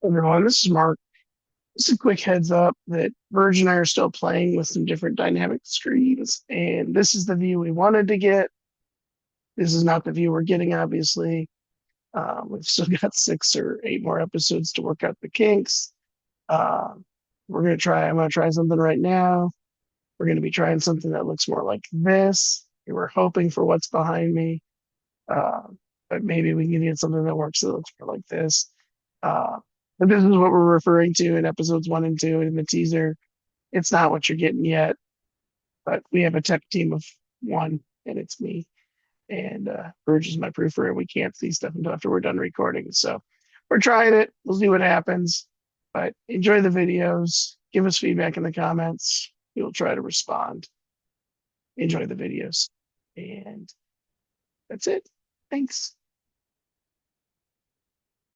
Everyone, this is Mark. Just a quick heads up that Virge and I are still playing with some different dynamic screens, and this is the view we wanted to get. This is not the view we're getting, obviously. We've still got 6 or 8 more episodes to work out the kinks. Uh, I'm gonna try something right now. We're gonna be trying something that looks more like this. We're hoping for what's behind me, uh, but maybe we can get something that works that looks more like this. Uh, but this is what we're referring to in episodes 1 and 2 in the teaser. It's not what you're getting yet, but we have a tech team of one, and it's me. And Burge is my proofer, and we can't see stuff until after we're done recording. So we're trying it. We'll see what happens. But enjoy the videos. Give us feedback in the comments. We'll try to respond. Enjoy the videos. And that's it. Thanks.